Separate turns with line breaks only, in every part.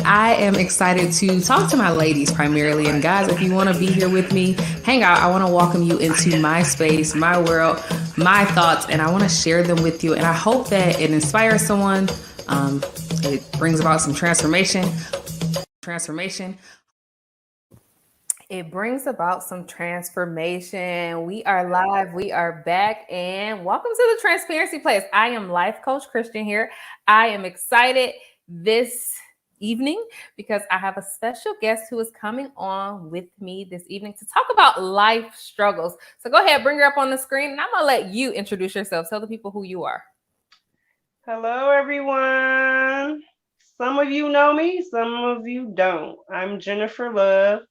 I am excited to talk to my ladies primarily. And guys, if you want to be here with me, hang out. I want to welcome you into my space, my world, my thoughts, and I want to share them with you. And I hope that it inspires someone. It brings about some transformation. It brings about some transformation. We are live. We are back. And welcome to the Transparency Place. I am Life Coach Christian here. I am excited this evening because I have a special guest who is coming on with me this evening to talk about life struggles. So go ahead, bring her up on the screen, and I'm going to let you introduce yourself. Tell the people who you are.
Hello, everyone. Some of you know me, some of you don't. I'm Jennifer Love.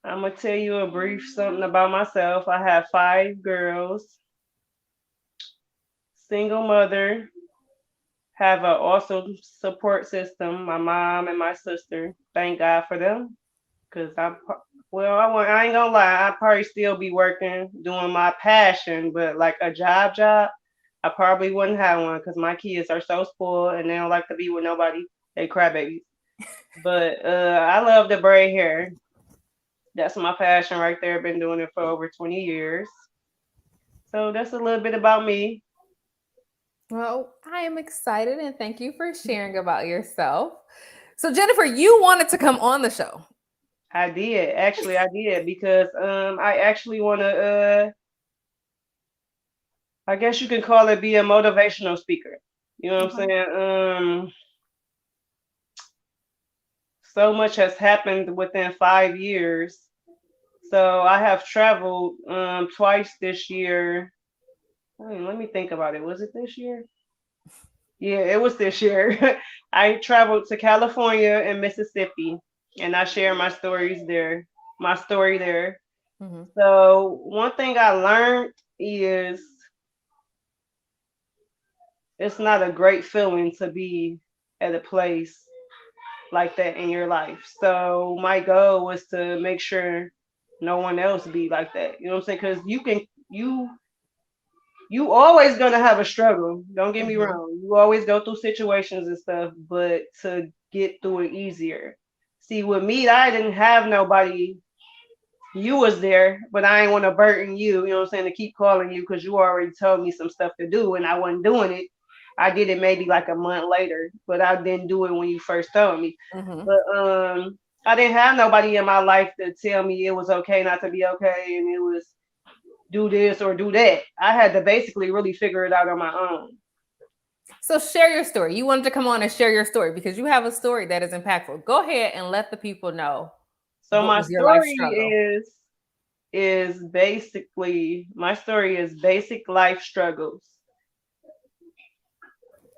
I'm going to tell you a brief something about myself. I have 5 girls, single mother, have an awesome support system, my mom and my sister. Thank God for them. Because I ain't gonna lie, I'd probably still be working, doing my passion, but like a job, I probably wouldn't have one because my kids are so spoiled and they don't like to be with nobody. They crybabies. But I love the braid hair. That's my passion right there. Been doing it for over 20 years. So that's a little bit about me.
Well, I am excited and thank you for sharing about yourself. So, Jennifer, you wanted to come on the show.
I did. Actually, I did because I actually want to, I guess you can call it, be a motivational speaker. You know what I'm saying? So much has happened within 5 years. So I have traveled twice this year. Let me think about it. Was it this year? Yeah, it was this year. I traveled to California and Mississippi, and I share my stories there, my story there. Mm-hmm. So one thing I learned is it's not a great feeling to be at a place like that in your life. So my goal was to make sure no one else be like that. You know what I'm saying? Because you always gonna have a struggle. Don't get me wrong. You always go through situations and stuff, but to get through it easier. See, with me, I didn't have nobody. You was there, but I ain't want to burden you. You know what I'm saying? To keep calling you because you already told me some stuff to do, and I wasn't doing it. I did it maybe like a month later, but I didn't do it when you first told me. But I didn't have nobody in my life to tell me it was okay not to be okay, and it was do this or do that. I had to basically really figure it out on my own.
So share your story. You wanted to come on and share your story because you have a story that is impactful. Go ahead and let the people know.
So my story is basically basic life struggles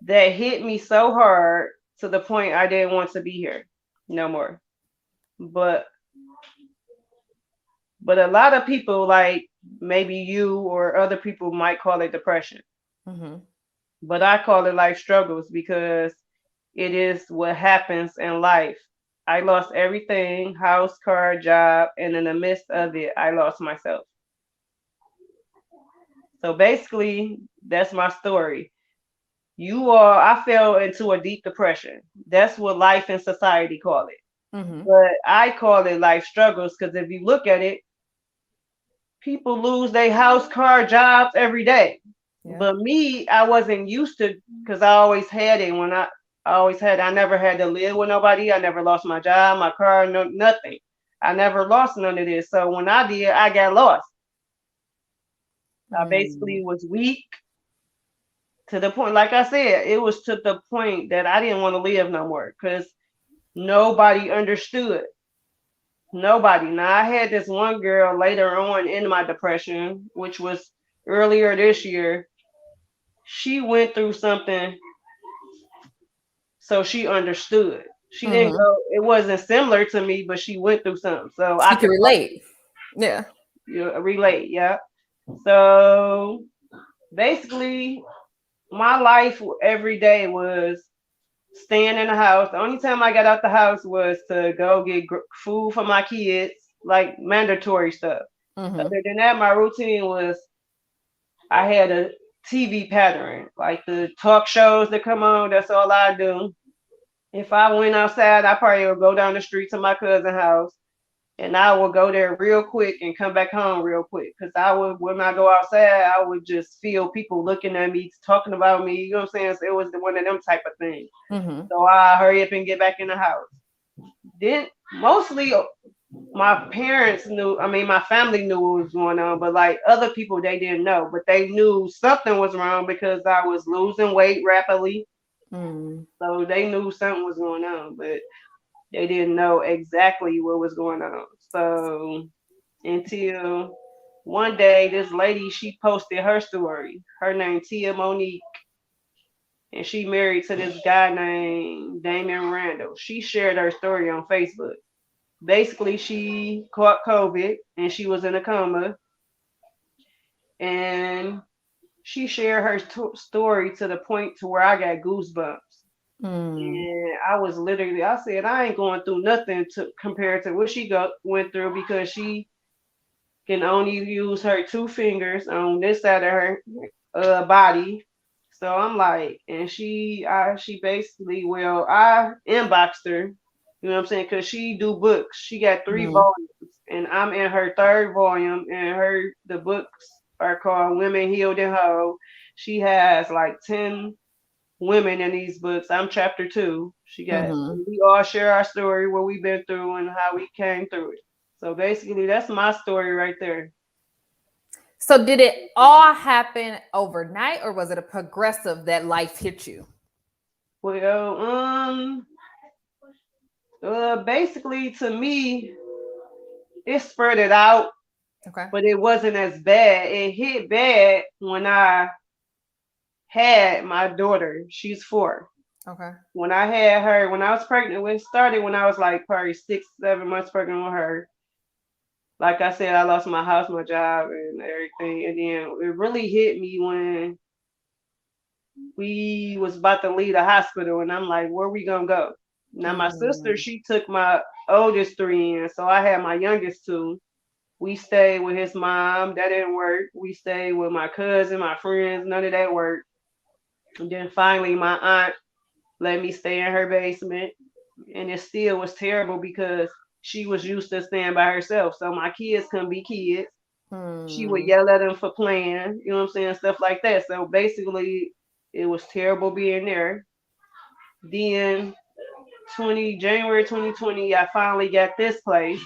that hit me so hard to the point I didn't want to be here no more. But a lot of people, like maybe you or other people, might call it depression. But I call it life struggles because it is what happens in life. I lost everything, house, car, job, and in the midst of it, I lost myself. So basically, that's my story. I fell into a deep depression. That's what life and society call it. But I call it life struggles because if you look at it, people lose their house, car, jobs every day. Yeah. But me, I wasn't used to, because I always had it. I never had to live with nobody. I never lost my job, my car, nothing. I never lost none of this. So when I did, I got lost. I basically was weak to the point, like I said, it was to the point that I didn't want to live no more because nobody understood. Nobody. Now, I had this one girl later on in my depression, which was earlier this year. She went through something, so she understood. She didn't go, it wasn't similar to me, but she went through something. So
I could relate. Yeah.
Relate, yeah. So basically, my life every day was staying in the house. The only time I got out the house was to go get food for my kids, like mandatory stuff. Other than that, my routine was I had a TV pattern, like the talk shows that come on. That's all I do. if I went outside, I probably would go down the street to my cousin's house, and I would go there real quick and come back home real quick. Cause I would, when I go outside, I would just feel people looking at me, talking about me. You know what I'm saying? So it was one of them type of things. Mm-hmm. So I hurry up and get back in the house. Then mostly my parents knew, my family knew what was going on, but like other people, they didn't know, but they knew something was wrong because I was losing weight rapidly. So they knew something was going on, but they didn't know exactly what was going on. So until one day, this lady, she posted her story. Her name Tia Monique, and she married to this guy named Damon Randall. She shared her story on Facebook. Basically, she caught COVID and she was in a coma, and she shared her story to the point to where I got goosebumps. And I was literally, I said, I ain't going through nothing to compare to what she went through, because she can only use her 2 fingers on this side of her body. So I'm like, and she basically, well, I inboxed her, you know what I'm saying? Cause she do books. She got 3 volumes, and I'm in her 3rd volume, and the books are called Women Healed and Whole. She has like 10 women in these books. I'm chapter 2. She got, we all share our story, what we've been through and how we came through it. So basically that's my story right there.
So did it all happen overnight, or was it a progressive that life hit you?
Well, basically to me, it spread it out. Okay. But it wasn't as bad. It hit bad when I had my daughter. She's 4. Okay. When I had her, when I was pregnant, it started when I was like probably 6, 7 months pregnant with her. Like I said, I lost my house, my job, and everything. And then it really hit me when we was about to leave the hospital, and I'm like, where we gonna go? Now my sister, she took my oldest 3 in, so I had my youngest 2. We stayed with his mom. That didn't work. We stayed with my cousin, my friends. None of that worked. And then finally, my aunt let me stay in her basement. And it still was terrible because she was used to staying by herself. So my kids couldn't be kids. She would yell at them for playing, you know what I'm saying? Stuff like that. So basically, it was terrible being there. Then January 2020, I finally got this place.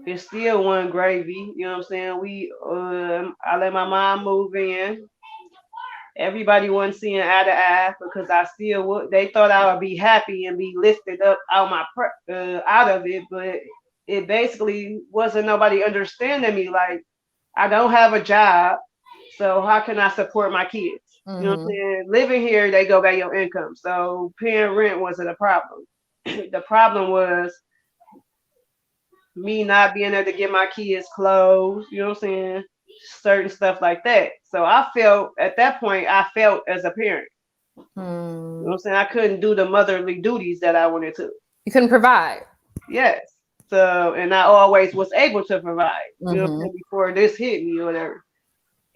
It still wasn't gravy, you know what I'm saying? I let my mom move in. Everybody wasn't seeing eye to eye because I still would. They thought I would be happy and be lifted up out of it, but it basically wasn't nobody understanding me. Like, I don't have a job, so how can I support my kids? You know what I'm saying? Living here, they go by your income, so paying rent wasn't a problem. The problem was me not being able to get my kids clothes, you know what I'm saying? Certain stuff like that. So I felt at that point, I felt as a parent. You know what I'm saying? I couldn't do the motherly duties that I wanted to.
You couldn't provide.
Yes. So, and I always was able to provide, you know what I'm saying, before this hit me or whatever.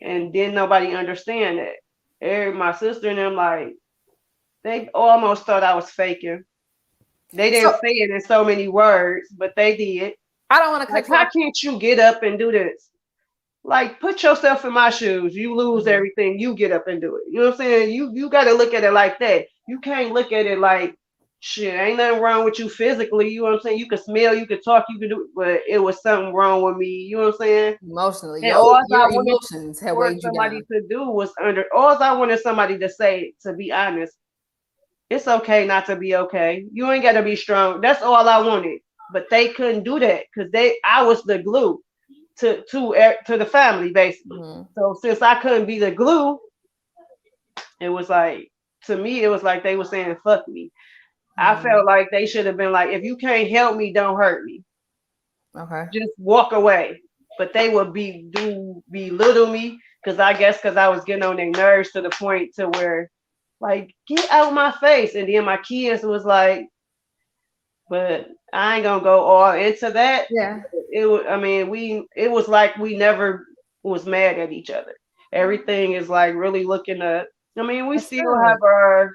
And didn't nobody understand that. My sister and them, like, they almost thought I was faking. They didn't say it in so many words, but they did.
I don't want to
like, how can't you get up and do this? Like, put yourself in my shoes. You lose everything. You get up and do it. You know what I'm saying? You got to look at it like that. You can't look at it like, shit, ain't nothing wrong with you physically. You know what I'm saying? You could smell, you could talk, you could do it, but it was something wrong with me. You know what I'm saying?
Emotionally.
And all your emotions have weighed you down. Somebody to do was all I wanted somebody to say, to be honest, it's okay not to be okay. You ain't got to be strong. That's all I wanted. But they couldn't do that because I was the glue to the family, basically. So since I couldn't be the glue, it was like, to me, it was like they were saying, fuck me. I felt like they should have been like, if you can't help me, don't hurt me. Okay. Just walk away. But they would belittle me because I was getting on their nerves to the point to where, like, get out of my face. And then my kids was like, but I ain't gonna go all into that. Yeah. It was like we never was mad at each other. Everything is like really looking up. I mean, we still have our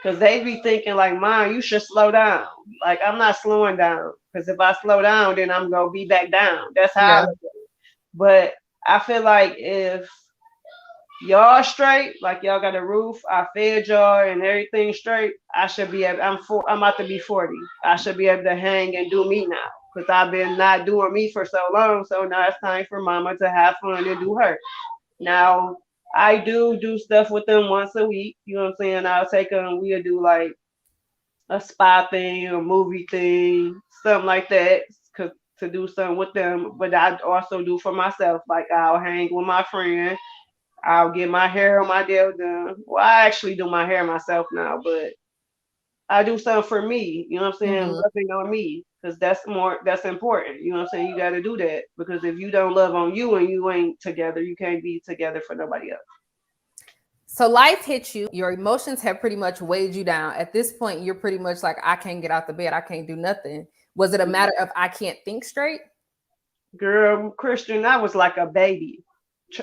Because they be thinking like, Mom, you should slow down. Like, I'm not slowing down. Because if I slow down, then I'm going to be back down. That's how I
Yeah.
look at it. But I feel like if y'all straight, like y'all got a roof, I fed y'all and everything straight, I should be able, I'm about to be 40. I should be able to hang and do me now. Because I've been not doing me for so long. So now it's time for mama to have fun and do her. Now, I do stuff with them once a week. You know what I'm saying? I'll take them, we'll do like a spa thing or movie thing, something like that, to do something with them. But I also do for myself. Like I'll hang with my friend. I'll get my hair on my nail done. Well, I actually do my hair myself now, but I do something for me. You know what I'm saying?
Mm-hmm.
Loving on me. Because that's important. You know what I'm saying? You got to do that. Because if you don't love on you and you ain't together, you can't be together for nobody else.
So life hits you. Your emotions have pretty much weighed you down. At this point, you're pretty much like, I can't get out the bed. I can't do nothing. Was it a matter of I can't think straight?
Girl, Christian, I was like a baby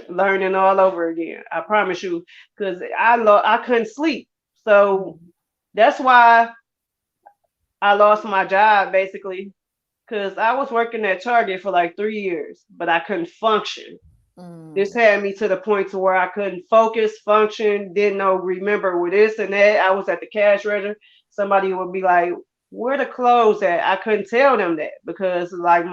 learning all over again. I promise you. Because I couldn't sleep. So that's why I lost my job basically. Because I was working at Target for like 3 years, but I couldn't function. This had me to the point to where I couldn't focus, function, didn't know, remember with this and that. I was at the cash register. Somebody would be like, "Where the clothes at?" I couldn't tell them that because like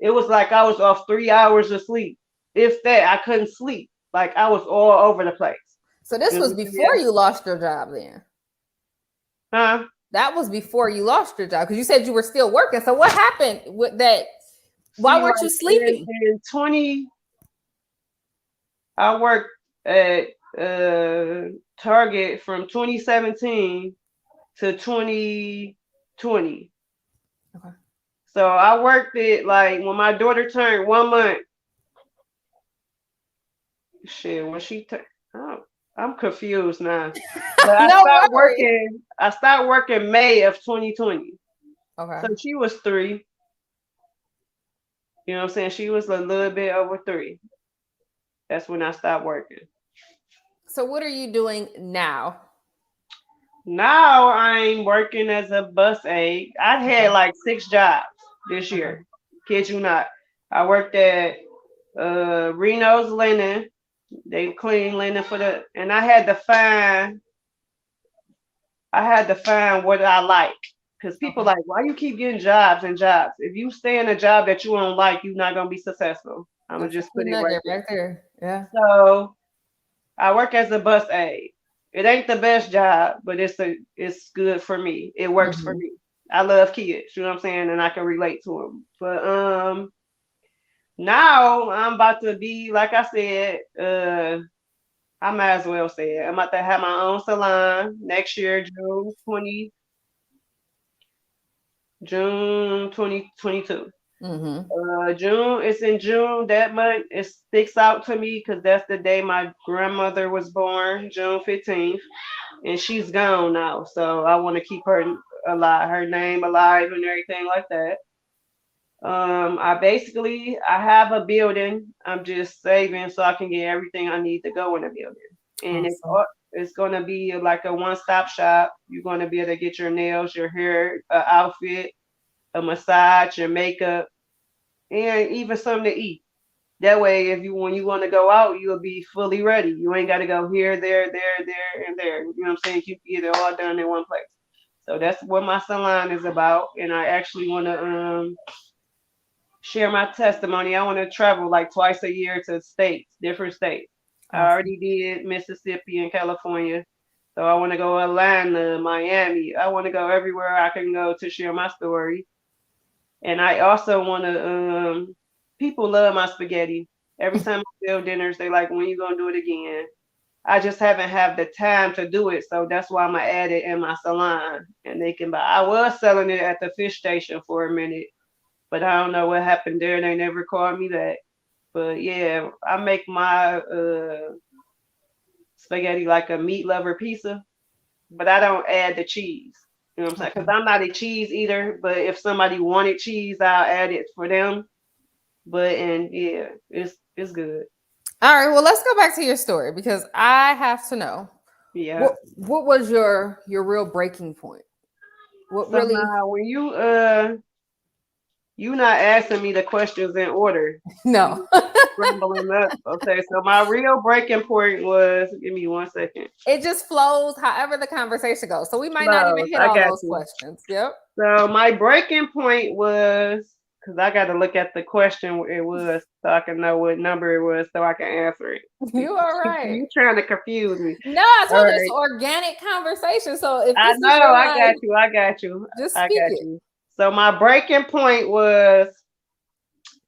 it was like I was off 3 hours of sleep. If that, I couldn't sleep. Like I was all over the place.
So this was before you lost your job then?
Huh?
That was before you lost your job because you said you were still working. So what happened with that? Why weren't you sleeping?
I worked at Target from 2017 to 2020.
Okay.
So I worked it like when my daughter turned 1 month. Shit, when she turned, oh, I'm confused now. But I started working May of 2020.
Okay.
So she was 3. You know what I'm saying? She was a little bit over 3. That's when I stopped working.
So what are you doing now?
Now I'm working as a bus aide. I had like 6 jobs this year. Kid you not. I worked at Reno's Linen. They clean linen and I had to find what I like. Because people like, why you keep getting jobs and jobs? If you stay in a job that you don't like, you're not gonna be successful. I'm gonna just put it right
there. Yeah.
So I work as a bus aide. It ain't the best job, but it's good for me. It works for me. I love kids, you know what I'm saying, and I can relate to them. But now I'm about to be, like I said, I might as well say it. I'm about to have my own salon next year, June 2022. June, it's in June. That month, it sticks out to me because that's the day my grandmother was born, June 15th, and she's gone now. So I want to keep her alive, her name alive, and everything like that. I have a building. I'm just saving so I can get everything I need to go in the building, and it's gonna be like a one-stop shop. You're gonna be able to get your nails, your hair, outfit, a massage, your makeup, and even something to eat. That way, when you want to go out, you'll be fully ready. You ain't got to go here, there, and there. You know what I'm saying? You can get it all done in one place. So that's what my salon is about, and I actually want to share my testimony. I want to travel like twice a year to different states. Awesome. I already did Mississippi and California. So I want to go Atlanta, Miami. I want to go everywhere I can go to share my story. And I also want to, people love my spaghetti. Every time I build dinners, they like, when you going to do it again? I just haven't had the time to do it. So that's why I'm going to add it in my salon. And they can buy. I was selling it at the fish station for a minute, but I don't know what happened there. They never called me back. But yeah, I make my spaghetti like a meat lover pizza, but I don't add the cheese. You know what I'm saying? Because I'm not a cheese eater, but if somebody wanted cheese, I'll add it for them. Yeah, it's good.
All right, well, let's go back to your story because I have to know,
Yeah.
What was your real breaking point? What
So
really?
now when you not asking me the questions in order.
No.
You scrambling up. Okay, so my real breaking point was, give me 1 second.
It just flows however the conversation goes. So we might not even
Close.
hit
I
all
got
those
you.
questions. Yep.
So my breaking point was, because I got to look at the question it was so I can know what number it was so I can answer it.
You all right.
You trying to confuse me.
No, I
All
told you it's
right.
organic conversation. So if
I
this is
know.
your
I got
life,
you. I got you.
just
I
speak
got
it.
you. So my breaking point was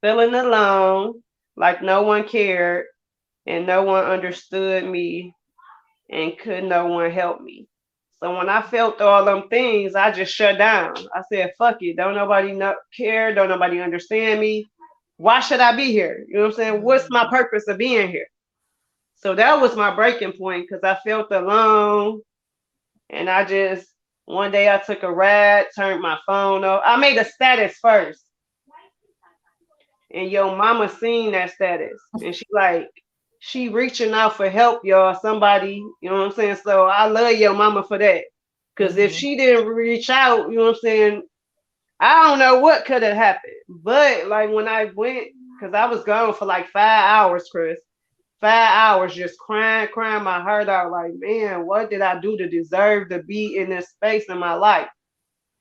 feeling alone, like no one cared and no one understood me and could no one help me. So when I felt all them things, I just shut down. I said, fuck it. Don't nobody care. Don't nobody understand me. Why should I be here? You know what I'm saying? What's my purpose of being here? So that was my breaking point because I felt alone. And I just, one day I took a ride, turned my phone off. I made a status first. And your mama seen that status. And she reaching out for help, y'all. Somebody, you know what I'm saying? So I love your mama for that. Because if she didn't reach out, you know what I'm saying? I don't know what could have happened. But like when I went, because I was gone for like 5 hours, Chris. 5 hours just crying my heart out. Like, man, what did I do to deserve to be in this space in my life?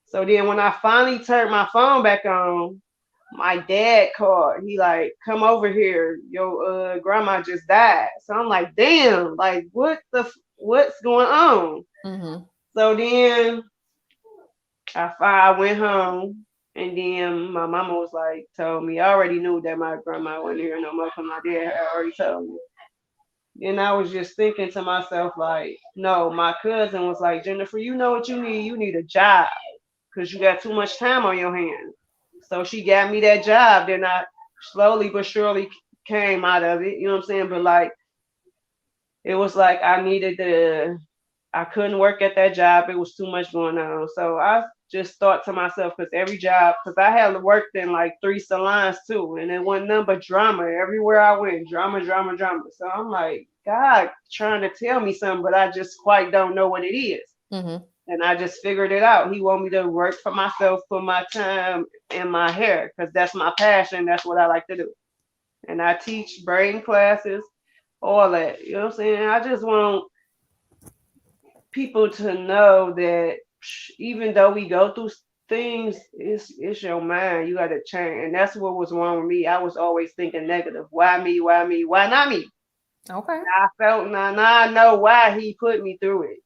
So then when I finally turned my phone back on, my dad called. He like, come over here. Your grandma just died. So I'm like, damn, like what's going on?
Mm-hmm.
So then I went home, and then my mama was like, told me. I already knew that my grandma wasn't here no more because my dad had already told me. Then I was just thinking to myself, like, no, my cousin was like, Jennifer, you know what you need? You need a job because you got too much time on your hands. So she got me that job. Then I slowly but surely came out of it. You know what I'm saying? But like, it was like I couldn't work at that job. It was too much going on. So I just thought to myself, because every job, because I had worked in like 3 salons too, and it wasn't nothing but drama everywhere I went, drama, drama, drama. So I'm like, God, trying to tell me something, but I just quite don't know what it is.
Mm-hmm.
And I just figured it out. He want me to work for myself, put my time in my hair, because that's my passion. That's what I like to do. And I teach braiding classes, all that. You know what I'm saying? I just want people to know that even though we go through things, it's your mind. You got to change, and that's what was wrong with me. I was always thinking negative. Why me? Why me? Why not me?
Okay.
I felt now I know why he put me through it.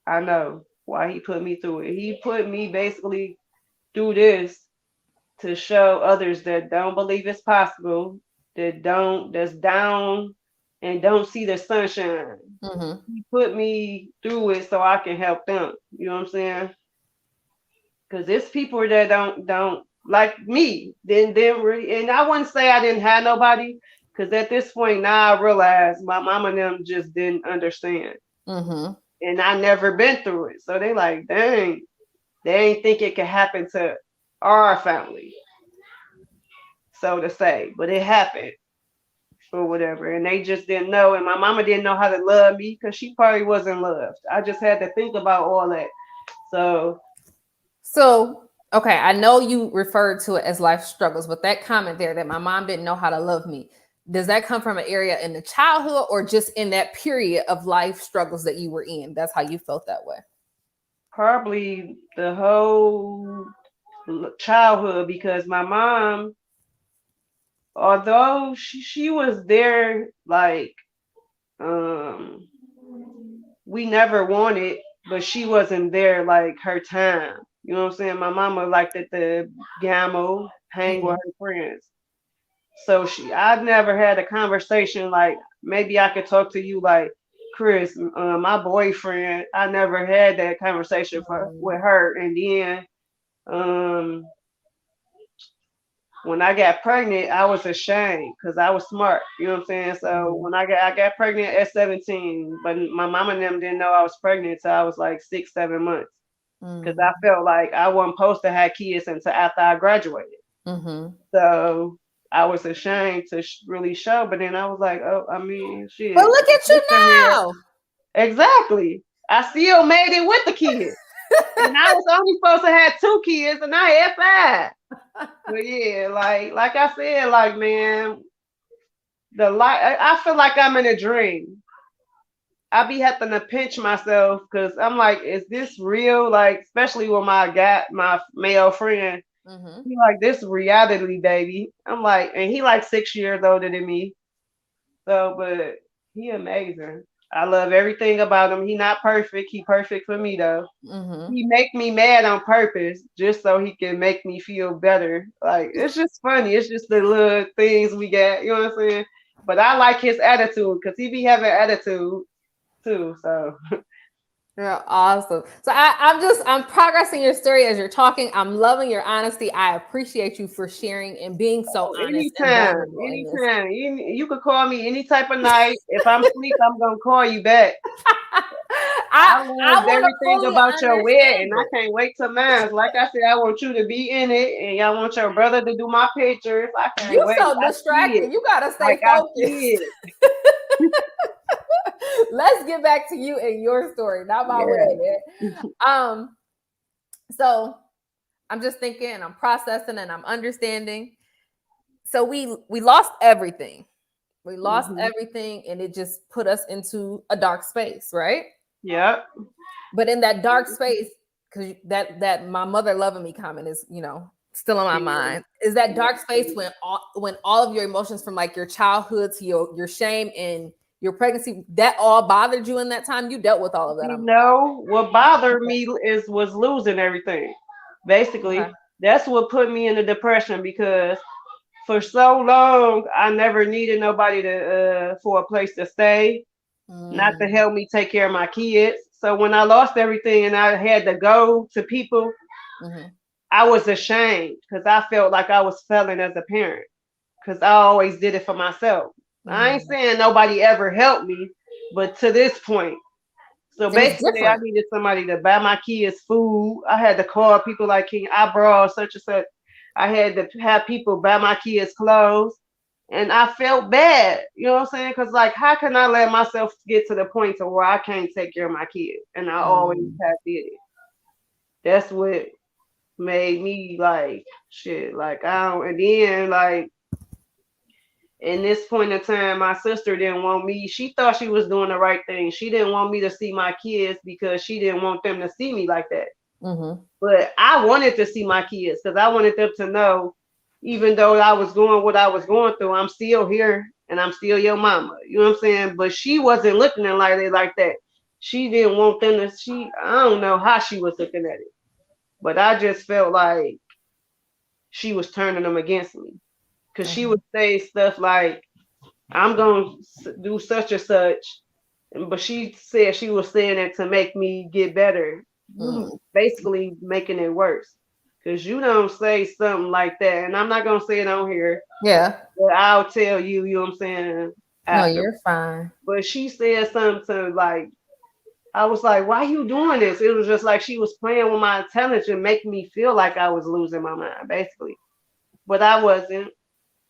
I know why he put me through it. He put me basically through this to show others that don't believe it's possible, that's down and don't see the sunshine.
Mm-hmm.
He put me through it so I can help them. You know what I'm saying? Because it's people that don't like me. Then really, and I wouldn't say I didn't have nobody. Because at this point now I realize my mom and them just didn't understand,
Mm-hmm.
and I never been through it. So they like, dang, they ain't think it could happen to our family, so to say. But it happened or whatever, and they just didn't know. And my mama didn't know how to love me because she probably wasn't loved. I just had to think about all that.
So, okay, I know you referred to it as life struggles, but that comment there that my mom didn't know how to love me, does that come from an area in the childhood or just in that period of life struggles that you were in? That's how you felt that way.
Probably the whole childhood, because my mom, although she was there, like um we never wanted, but she wasn't there like her time. You know what I'm saying? My mama liked at the gamble, hang with her friends. So I've never had a conversation like, maybe I could talk to you like, Chris, my boyfriend. I never had that conversation with her. And then um, when I got pregnant, I was ashamed because I was smart. You know what I'm saying? So when I got pregnant at 17, but my mom and them didn't know I was pregnant until I was like 6, 7 months. Because I felt like I wasn't supposed to have kids until after I graduated.
Mm-hmm.
So I was ashamed to really show. But then I was like, oh, I mean,
But
shit.
look at you now.
Exactly. I still made it with the kids. And I was only supposed to have 2 kids and I had 5. But yeah, like I said, like man, the light I feel like I'm in a dream. I be having to pinch myself because I'm like, is this real? Like, especially when my male friend, he like this reality, baby. I'm like, and he like 6 years older than me. So, but he amazing. I love everything about him. He not perfect. He perfect for me though. He make me mad on purpose just so he can make me feel better. Like it's just funny. It's just the little things we got. You know what I'm saying? But I like his attitude because he be having attitude too. So
You're awesome. So I'm progressing your story as you're talking. I'm loving your honesty. I appreciate you for sharing and being so honest and vulnerable in this.
anytime. You could call me any type of night. If I'm asleep, I'm gonna call you back. I
I
loved
want to
everything
fully
about your wedding.
understand
I
it.
can't wait to mine. Like I said, I want you to be in it, and y'all want your brother to do my pictures. I can't
You
wait.
so
I see it.
distracted. You gotta stay
Like I
focused.
see it.
Let's get back to you and your story, not my
Yeah.
wedding. So I'm just thinking, I'm processing, and I'm understanding. So we lost everything. We lost everything, and it just put us into a dark space, right?
Yep.
But in that dark space, because that my mother loving me comment is, still in my mind. Is that dark space when all of your emotions from like your childhood to your shame and your pregnancy, that all bothered you in that time? You dealt with all of that.
You know what bothered me was losing everything. Basically, that's what put me in a depression because for so long I never needed nobody to for a place to stay, not to help me take care of my kids. So when I lost everything and I had to go to people, I was ashamed because I felt like I was failing as a parent because I always did it for myself. I ain't saying nobody ever helped me, but to this point. So basically, I needed somebody to buy my kids food. I had to call people like King. I brought such and such. I had to have people buy my kids clothes. And I felt bad, you know what I'm saying? Because, like, how can I let myself get to the point to where I can't take care of my kids? And I always have did it. That's what made me, like, shit. Like, I don't, and then, like, in this point in time, my sister didn't want me. She thought she was doing the right thing. She didn't want me to see my kids because she didn't want them to see me like that. But I wanted to see my kids because I wanted them to know, even though I was going what I was going through, I'm still here and I'm still your mama. You know what I'm saying? But she wasn't looking at it like that. She didn't want them to. I don't know how she was looking at it, but I just felt like she was turning them against me because she would say stuff like, I'm going to do such and such. But she said she was saying it to make me get better. You basically making it worse. Because you don't say something like that. And I'm not going to say it on here.
Yeah.
But I'll tell you, you know what I'm saying?
After. No, you're fine.
But she said something to like, I was like, why you doing this? It was just like she was playing with my intelligence and making me feel like I was losing my mind, basically. But I wasn't.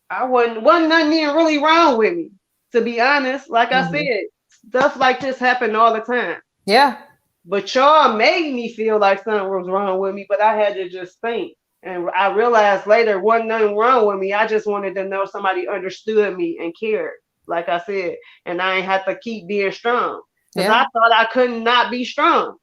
Wasn't nothing even really wrong with me, to be honest. Like I said, stuff like this happened all the time.
Yeah.
But y'all made me feel like something was wrong with me, but I had to just think. And I realized later wasn't nothing wrong with me. I just wanted to know somebody understood me and cared, like I said. And I ain't have to keep being strong. Because I thought I could not be strong.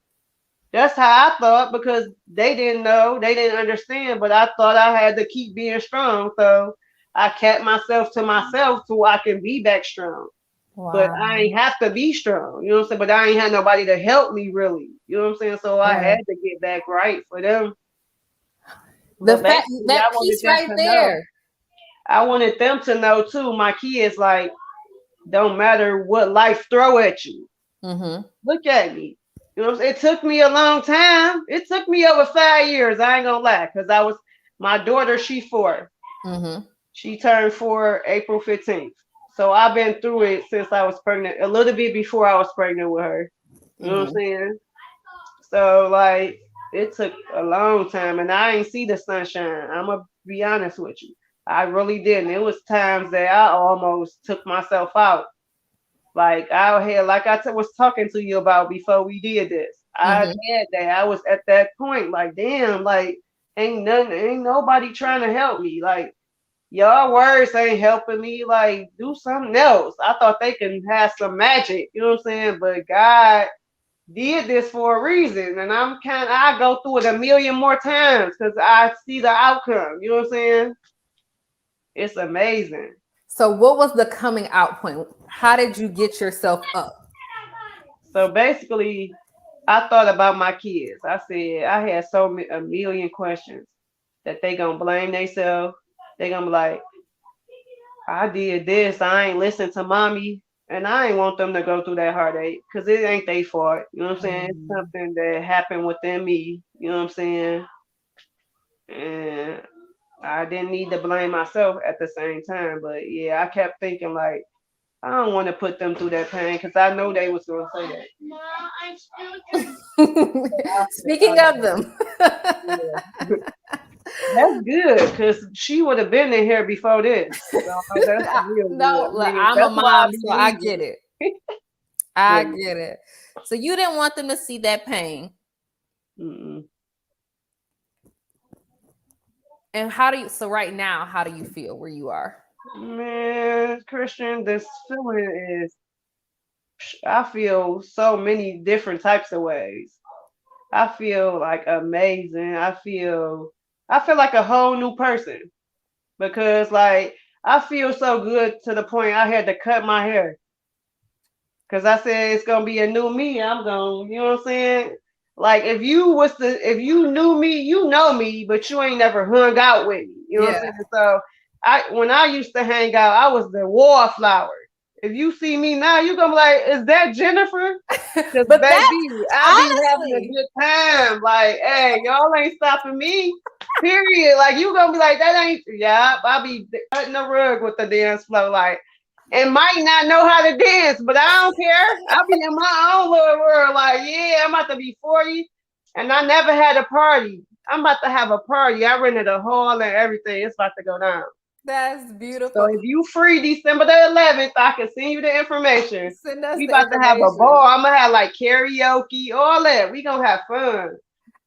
That's how I thought because they didn't know, they didn't understand, but I thought I had to keep being strong. So I kept myself to myself so I can be back strong. Wow. But I ain't have to be strong, you know what I'm saying? But I ain't had nobody to help me really, you know what I'm saying? So I had to get back right for them.
The fact that piece right there.
I wanted them to know too, my kids, like, don't matter what life throw at you. Look at me. You know what I'm saying? It took me a long time. It took me over 5 years. I ain't gonna lie, because my daughter, she 4. She turned 4 April 15th. So I've been through it since I was pregnant, a little bit before I was pregnant with her. You know what I'm saying? So like it took a long time and I ain't see the sunshine. I'm gonna be honest with you. I really didn't. It was times that I almost took myself out. Like I had, like was talking to you about before we did this. I had that. I was at that point, like, damn, like ain't nobody trying to help me. Like y'all words ain't helping me. Like do something else. I thought they can have some magic, you know what I'm saying? But God did this for a reason, and I go through it a million more times because I see the outcome. You know what I'm saying? It's amazing.
So what was the coming out point? How did you get yourself up?
So basically, I thought about my kids. I said I had a million questions that they gonna blame themselves. They gonna be like, I did this. I ain't listen to mommy, and I ain't want them to go through that heartache because it ain't their fault. You know what I'm saying? It's something that happened within me. You know what I'm saying? And I didn't need to blame myself at the same time. But yeah, I kept thinking like, I don't want to put them through that pain because I know they was gonna say that. No, I'm still.
Speaking of them.
That's good because she would have been in here before this. So that's real
no,
good.
look, I'm a mom, so I get it. I get it. So you didn't want them to see that pain.
Mm-mm.
And so right now, how do you feel where you are?
Man, Christian, this feeling is, I feel so many different types of ways. I feel like amazing. I feel like a whole new person because like I feel so good to the point I had to cut my hair because I said it's gonna be a new me. I'm going, you know what I'm saying? Like if you knew me, you know me, but you ain't never hung out with me. You know what I'm saying? So when I used to hang out, I was the wallflower. If you see me now, you're gonna be like, is that Jennifer? Because baby, I be having a good time. Like, hey, y'all ain't stopping me. Period. Like you gonna be like, that ain't I be cutting the rug with the dance floor, like, and might not know how to dance, but I don't care. I'll be in my own little world, like, yeah, I'm about to be 40 and I never had a party. I'm about to have a party. I rented a hall and everything. It's about to go down.
That's beautiful.
So if you free December the 11th, I can send you the information. We about to have a ball. I'm gonna have like karaoke, all that. We gonna have fun.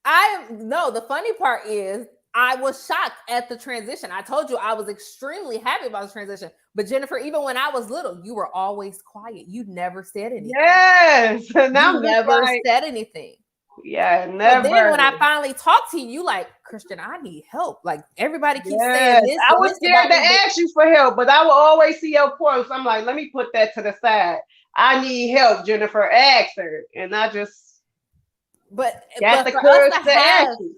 The funny part is I was shocked at the transition. I told you I was extremely happy about the transition. But Jennifer, even when I was little, you were always quiet. You never said anything.
Yes.
You never said anything.
Yeah, never.
But then when I finally talked to you, like, Christian, I need help. Like everybody keeps saying this.
I was scared to ask you for help, but I will always see your posts. I'm like, let me put that to the side. I need help, Jennifer. Ask her. And I just got the courage to ask you.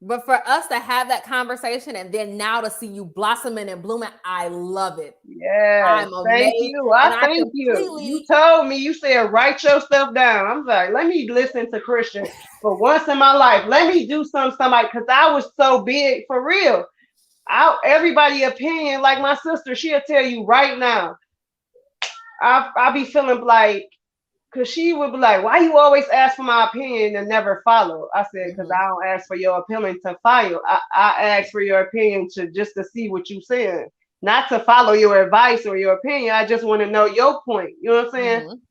But for us to have that conversation and then now to see you blossoming and blooming, I love it.
Yeah, thank you. I thank you. You told me, you said, write your stuff down. I'm like, let me listen to Christian for once in my life. Let me do somebody, because I was so big for real. Everybody opinion, like my sister, she'll tell you right now. I'll be feeling like, because she would be like, why you always ask for my opinion and never follow? I said, because I don't ask for your opinion to follow. I ask for your opinion just to see what you said, not to follow your advice or your opinion. I just want to know your point. You know what I'm saying?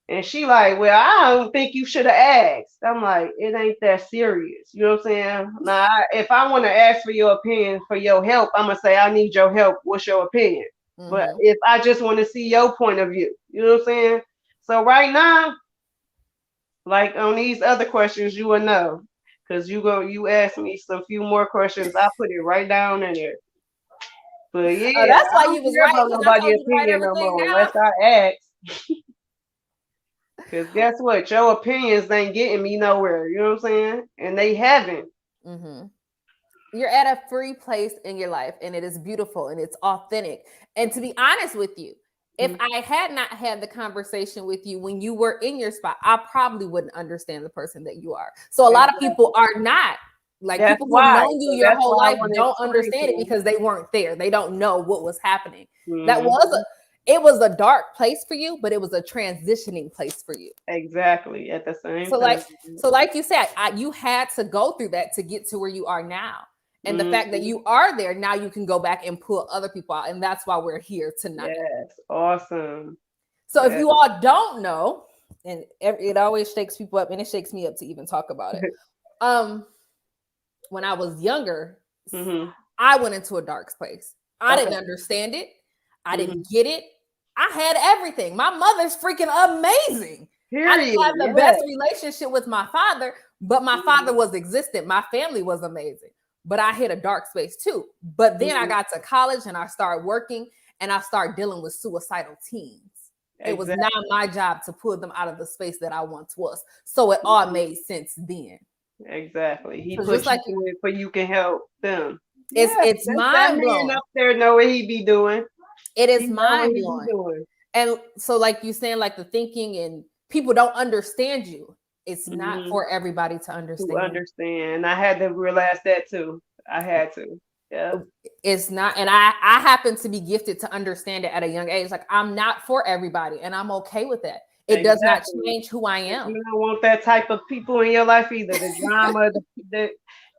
And she like, well, I don't think you should have asked. I'm like, it ain't that serious. You know what I'm saying? Now, if I want to ask for your opinion, for your help, I'm going to say, I need your help. What's your opinion? But if I just want to see your point of view, you know what I'm saying? So right now, like on these other questions, you will know, because you asked me some few more questions. I put it right down in there. But yeah,
that's why you was right.
About nobody's opinion no more, unless I ask. Because guess what, your opinions ain't getting me nowhere. You know what I'm saying? And they haven't.
You're at a free place in your life, and it is beautiful and it's authentic. And to be honest with you, if I had not had the conversation with you when you were in your spot, I probably wouldn't understand the person that you are. So a lot of people are not, like, people who've known you your whole life don't understand it because they weren't there. They don't know what was happening. It was a dark place for you, but it was a transitioning place for you.
Exactly. At the same time.
So like you said, you had to go through that to get to where you are now. And the fact that you are there, now you can go back and pull other people out. And that's why we're here tonight.
Yes, awesome.
So if you all don't know, and it always shakes people up, and it shakes me up to even talk about it. When I was younger, I went into a dark place. I didn't understand it. I didn't get it. I had everything. My mother's freaking amazing. Period. I didn't have the best relationship with my father, but my father was existent. My family was amazing. But I hit a dark space too. But then I got to college and I started working and I started dealing with suicidal teens. Exactly. It was now my job to pull them out of the space that I once was. So it all made sense then.
Exactly. He puts like you in so you can help them.
It's mind blowing.
Up there know what he be doing.
It is mind blowing. And so, like you saying, like the thinking and people don't understand you. It's not for everybody to understand.
I had to realize that too. I had to. Yeah.
It's not, and I happen to be gifted to understand it at a young age. Like I'm not for everybody, and I'm okay with that. It does not change who I am.
You don't want that type of people in your life either. The drama, the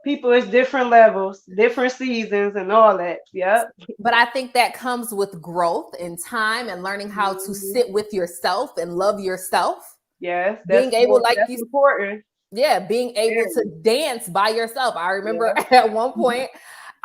people is different levels, different seasons, and all that. Yeah.
But I think that comes with growth and time and learning how to sit with yourself and love yourself.
Yes,
being able, like
that's important.
Yeah, being able to dance by yourself. I remember at one point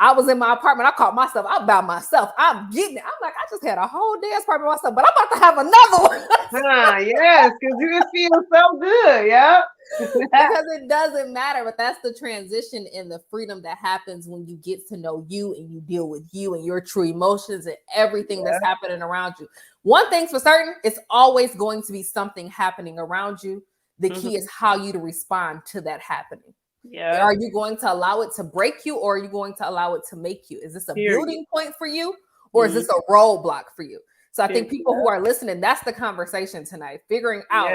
I was in my apartment. I caught myself out by myself. I'm getting it. I'm like, I just had a whole dance party by myself, but I'm about to have another one.
Yes, because you feel so good. Yeah.
Because it doesn't matter, but that's the transition and the freedom that happens when you get to know you and you deal with you and your true emotions and everything that's happening around you. One thing's for certain, it's always going to be something happening around you. The key is how you to respond to that happening. Yeah. Are you going to allow it to break you, or are you going to allow it to make you? Is this a building point for you, or is this a roadblock for you? So I think people who are listening, that's the conversation tonight, figuring out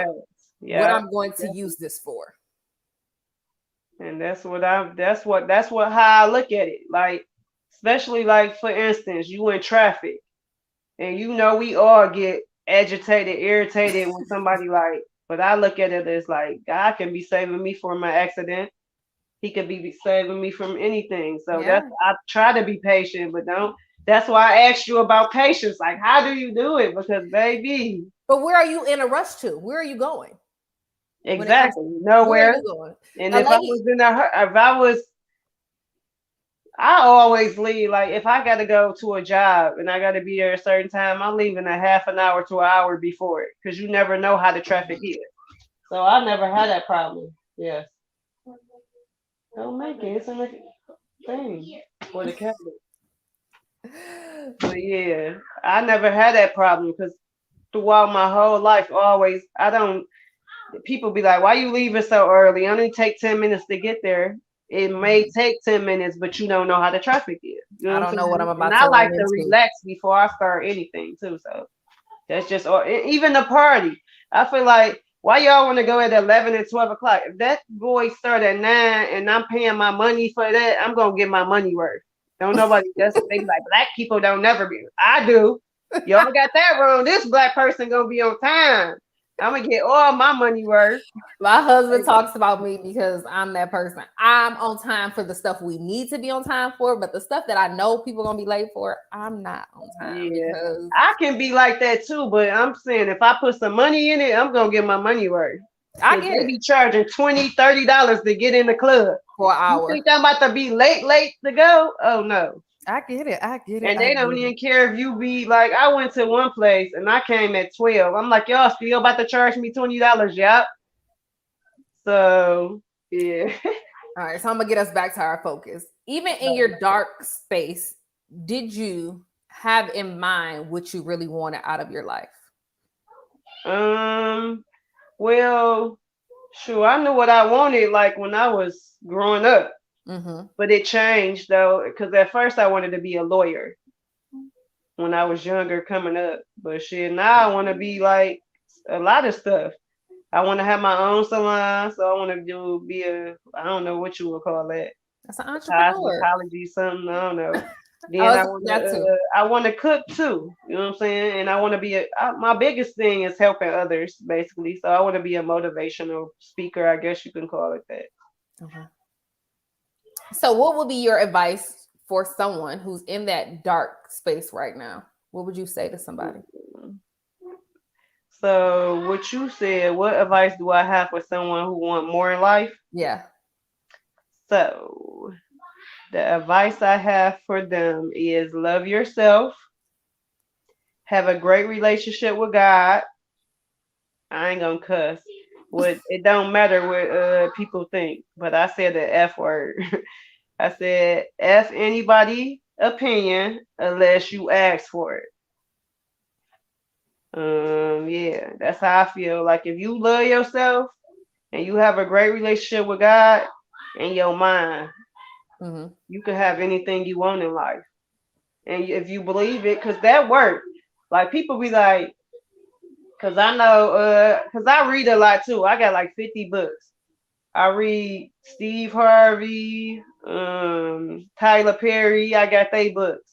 what I'm going to use this for.
And that's how I look at it. Like, especially like, for instance, you in traffic and we all get agitated, irritated when somebody but I look at it as like, God can be saving me from an accident. He could be saving me from anything. So I try to be patient, but that's why I asked you about patience. Like, how do you do it? Because baby.
But where are you in a rush to? Where are you going?
Exactly. Nowhere. And if I always leave, like if I got to go to a job and I got to be there a certain time, I'm leaving a half an hour to an hour before it, because you never know how the traffic is. So I never had that problem. Yes. Don't make it. It's a thing for the cabinet. But yeah, I never had that problem, because throughout my whole life, people be like, why you leaving so early? I only take 10 minutes to get there. It may take 10 minutes, but you don't know how the traffic is. You know
I don't know what I'm about
to I like to relax before I start anything too. So that's just, even the party. I feel like, why y'all want to go at 11 and 12 o'clock? If that boy start at 9 and I'm paying my money for that, I'm going to get my money worth. Don't nobody just think like black people don't never be. I do. Y'all got that wrong. This black person going to be on time. I'm going to get all my money worth.
My husband talks about me because I'm that person. I'm on time for the stuff we need to be on time for, but the stuff that I know people going to be late for, I'm not on time.
Yeah. Because I can be like that too, but I'm saying if I put some money in it, I'm going to get my money worth.
I get
it. Be charging $20, $30 to get in the club
for an hour.
You think I'm about to be late to go? Oh no.
I get it.
And they don't even care if you be like, I went to one place and I came at 12. I'm like, y'all still about to charge me $20, yep. So yeah.
All right, so I'm gonna get us back to our focus. Even in your dark space, did you have in mind what you really wanted out of your life?
Well, sure, I knew what I wanted like when I was growing up. But it changed though, because at first I wanted to be a lawyer when I was younger coming up. But shit, now I want to be like a lot of stuff. I want to have my own salon, so I want to be I don't know what you would call that.
That's an entrepreneur.
Cosmetology, something, I don't know. Then I want to cook too. You know what I'm saying? And I want to be my biggest thing is helping others, basically. So I want to be a motivational speaker, I guess you can call it that.
So, what would be your advice for someone who's in that dark space right now? What would you say to somebody?
So, what you said, what advice do I have for someone who want more in life?
Yeah.
So, the advice I have for them is love yourself, have a great relationship with God. I ain't gonna cuss. What it don't matter what people think, but I said the F word. I said F anybody opinion unless you ask for it. Yeah, that's how I feel. Like if you love yourself and you have a great relationship with God in your mind, you can have anything you want in life. And if you believe it, because that worked. Like people be like, because I know, because I read a lot too. I got like 50 books. I read Steve Harvey, Tyler Perry. I got they books.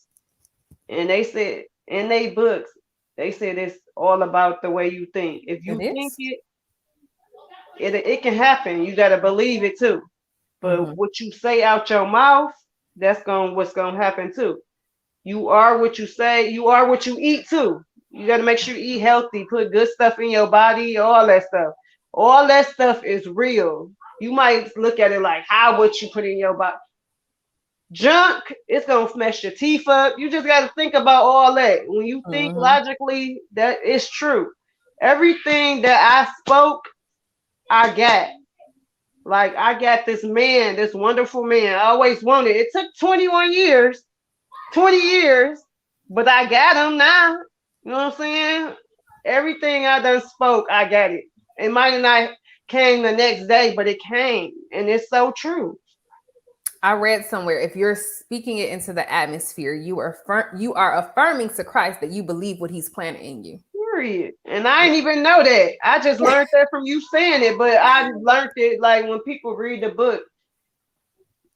And they said in they books, they said it's all about the way you think. If you think it can happen. You gotta believe it too. But what you say out your mouth, what's gonna happen too. You are what you say, you are what you eat too. You gotta make sure you eat healthy, put good stuff in your body, all that stuff. All that stuff is real. You might look at it like how what you put in your body. Junk, it's gonna mess your teeth up. You just gotta think about all that. When you think logically, that is true. Everything that I spoke, I got. Like I got this man, this wonderful man. I always wanted. It took 21 years, 20 years, but I got him now. You know what I'm saying? Everything I done spoke, I got it. It might not came the next day, but it came, and it's so true.
I read somewhere if you're speaking it into the atmosphere, you are affirming to Christ that you believe what He's planted in you.
Period. And I didn't even know that. I just learned that from you saying it, but I learned it like when people read the book.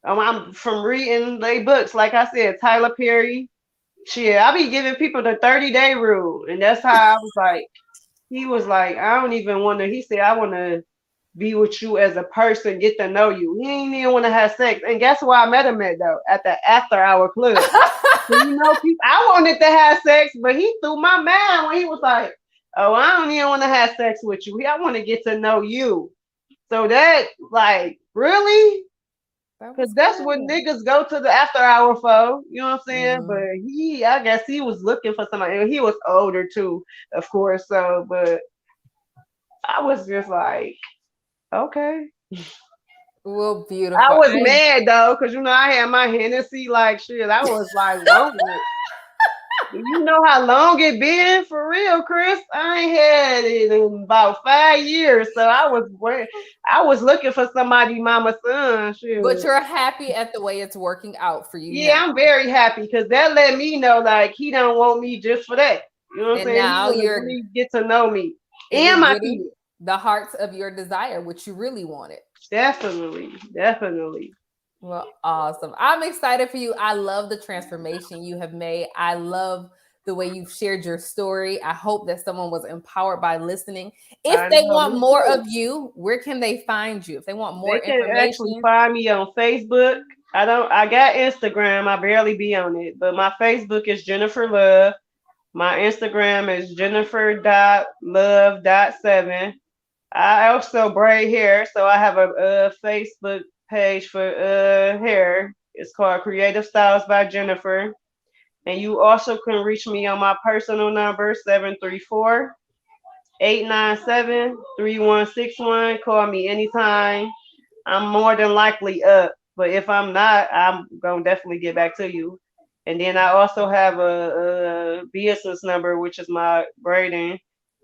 I'm from reading their books. Like I said, Tyler Perry. Shit, I be giving people the 30-day rule. And that's how I was like, he was like, I don't even want to, he said, I want to be with you as a person, get to know you. He ain't even want to have sex. And guess where I met him at though? At the after hour club. So, you know, I wanted to have sex, but he threw my mind when he was like, oh, I don't even want to have sex with you. I want to get to know you. So that, like, really? Because that's what niggas go to the after hour for. You know what I'm saying? But I guess he was looking for somebody. And he was older too, of course. So, but I was just like, okay.
Well, beautiful.
I was mad though, because you know I had my Hennessy like shit. I was like, you know how long it been for real, Chris? I ain't had it in about 5 years, so I was looking for somebody, mama, son. Shit.
But you're happy at the way it's working out for you.
Yeah, now. I'm very happy because that let me know like he don't want me just for that. You know what I'm saying?
Now
he really get to know me and my kids.
The hearts of your desire, which you really wanted.
Definitely.
Well, awesome. I'm excited for you. I love the transformation you have made. I love the way you've shared your story. I hope that someone was empowered by listening. If they want more of you, where can they find you? If they want more information,
they can actually find me on Facebook. I got Instagram. I barely be on it, but my Facebook is Jennifer Love. My Instagram is Jennifer.love.7. I also braid hair, so I have a Facebook page for hair. It's called Creative Styles by Jennifer. And you also can reach me on my personal number, 734-897-3161. Call me anytime. I'm more than likely up. But if I'm not, I'm going to definitely get back to you. And then I also have a business number, which is my braiding,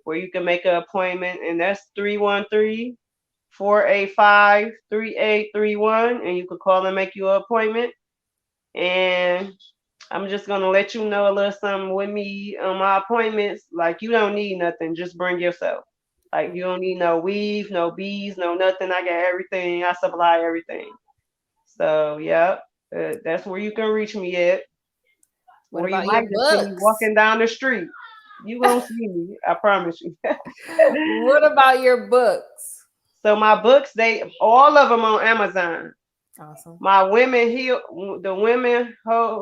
where you can make an appointment. And that's 313-485-3831. And you can call and make your appointment. And I'm just going to let you know a little something with me on my appointments. Like, you don't need nothing. Just bring yourself. Like, you don't need no weave, no beads, no nothing. I got everything. I supply everything. So, yeah, that's where you can reach me at.
What about your books?
See me walking down the street. You won't see me. I promise you.
What about your books?
So my books, all of them on Amazon.
Awesome.
My women healed, the women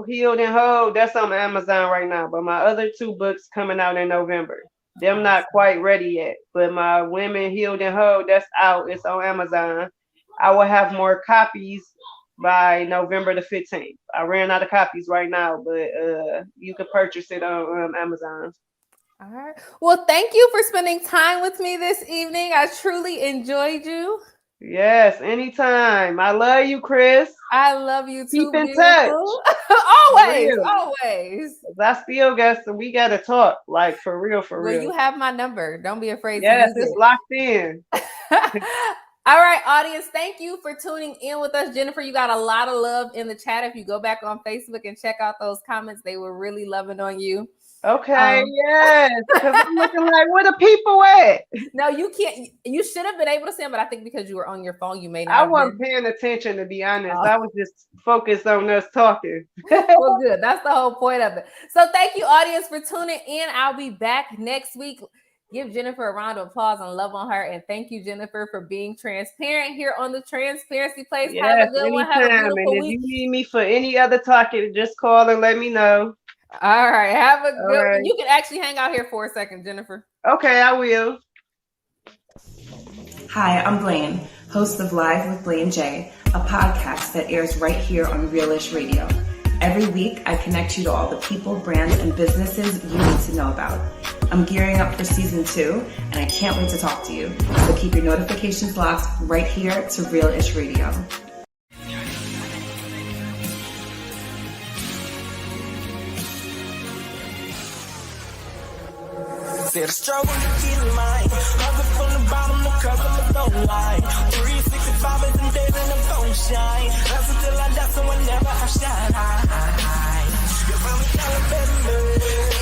healed and whole. That's on Amazon right now. But my other 2 books coming out in November. Them not quite ready yet. But my women healed and whole, that's out. It's on Amazon. I will have more copies by November the 15th. I ran out of copies right now, but you can purchase it on Amazon.
All right. Well, thank you for spending time with me this evening. I truly enjoyed you.
Yes, anytime. I love you, Chris.
I love you too.
Keep in touch.
Always.
I still we gotta talk, like for real.
Well, you have my number. Don't be afraid to
use
it.
It's locked in.
All right, audience, thank you for tuning in with us. Jennifer, you got a lot of love in the chat. If you go back on Facebook and check out those comments, they were really loving on you.
Okay, yes, because I'm looking like, where the people at?
No, you can't. You should have been able to see them, but I think because you were on your phone, you may not.
I wasn't paying attention, to be honest. I was just focused on us talking.
Well, good. That's the whole point of it. So thank you, audience, for tuning in. I'll be back next week. Give Jennifer a round of applause and love on her. And thank you, Jennifer, for being transparent here on the Transparency Place.
Yes,
have a good one. Have a beautiful
week.
If
you need me for any other talking, just call and let me know.
All right. Have a good one. You can actually hang out here for a second, Jennifer.
Okay, I will.
Hi, I'm Blaine, host of Live with Blaine J, a podcast that airs right here on Realish Radio. Every week, I connect you to all the people, brands, and businesses you need to know about. I'm gearing up for season 2, and I can't wait to talk to you. So keep your notifications locked right here to Realish Radio.
Say the struggle to get mine. Hustle from the bottom, the customer don't lie. 365 is in days and the phone shine. Hustle till I die, so whenever I shine. You're from California.